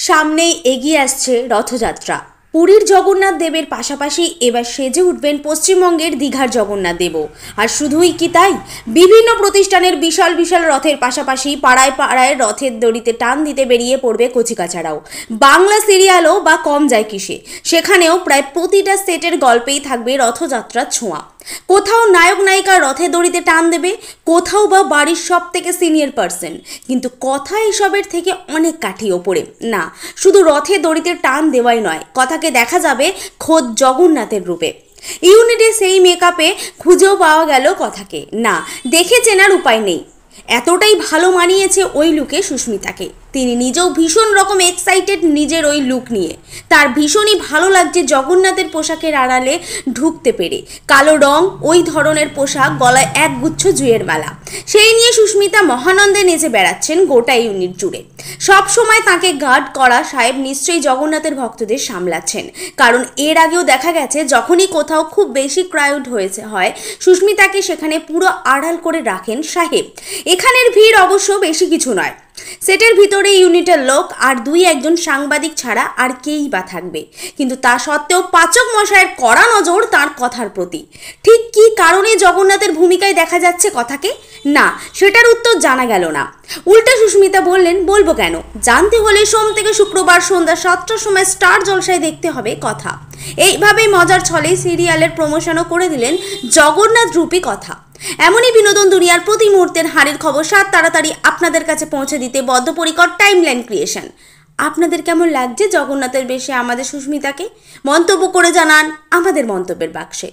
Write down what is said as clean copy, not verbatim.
সামনেই এগিয়ে আসছে রথযাত্রা। পুরীর জগন্নাথ দেবের পাশাপাশি এবার সেজে উঠবেন পশ্চিমবঙ্গের দীঘার জগন্নাথ দেবও। আর শুধুই কি তাই, বিভিন্ন প্রতিষ্ঠানের বিশাল বিশাল রথের পাশাপাশি পাড়ায় পাড়ায় রথের দড়িতে টান দিতে বেরিয়ে পড়বে কচিকাচারাও। বাংলা সিরিয়ালও বা কম যায় কিসে, সেখানেও প্রায় প্রতিটা সেটের গল্পেই থাকবে রথযাত্রার ছোঁয়া। কোথাও নায়ক নায়িকা রথে দড়িতে টান দেবে, কোথাও বা বাড়ির সব থেকে সিনিয়র পার্সন। কিন্তু কথা এসবের থেকে অনেক কাঠি ওপরে। না, শুধু রথে দড়িতে টান দেওয়াই নয়, কথাকে দেখা যাবে খোদ জগন্নাথের রূপে। ইউনিটে সেই মেকআপে খুঁজেও পাওয়া গেল কথাকে। না, দেখে চেনার উপায় নেই, এতটাই ভালো মানিয়েছে ওই লুকে সুস্মিতাকে। তিনি নিজেও ভীষণ রকম এক্সাইটেড নিজের ওই লুক নিয়ে। তার ভীষণই ভালো লাগছে জগন্নাথের পোশাকের আড়ালে ঢুকতে পেরে। কালো রং, ওই ধরনের পোশাক, গলায় একগুচ্ছ জুঁয়ের মালা, সেই নিয়ে সুস্মিতা মহানন্দে নেচে বেড়াচ্ছেন গোটা ইউনিট জুড়ে। সব সময় তাকে গার্ড করা সাহেব নিশ্চয়ই জগন্নাথের ভক্তদের সামলাচ্ছেন, কারণ এর আগেও দেখা গেছে যখনই কোথাও খুব বেশি ক্রাউড হয় সুস্মিতাকে সেখানে পুরো আড়াল করে রাখেন সাহেব। এখানের ভিড় অবশ্য বেশি কিছু নয়, সেটের ভিতরে ইউনিটের লোক আর দুই একজন সাংবাদিক ছাড়া আর কেই বা থাকবে। কিন্তু তা সত্ত্বেও পাচক মশাইয়ের কড়া নজর তার কথার প্রতি। ঠিক কী কারণে জগন্নাথের ভূমিকায় দেখা যাচ্ছে কথাকে, না সেটার উত্তর জানা গেল না। উল্টে সুস্মিতা বললেন, বলবো কেন, জানতে হলে সোম থেকে শুক্রবার সন্ধ্যা 7টার সময় স্টার জলসায় দেখতে হবে কথা। এইভাবেই মজার ছলে সিরিয়ালের প্রমোশনও করে দিলেন জগন্নাথ রূপী কথা। এমনই বিনোদন দুনিয়ার প্রতি মুহূর্তের হারের খবর তাড়াতাড়ি আপনাদের কাছে পৌঁছে দিতে বদ্ধপরিকর টাইমলাইন ক্রিয়েশন। আপনাদের কেমন লাগছে জগন্নাথের বেশে আমাদের সুস্মিতাকে? মন্তব্য করে জানান আমাদের মন্তব্যের বাক্সে।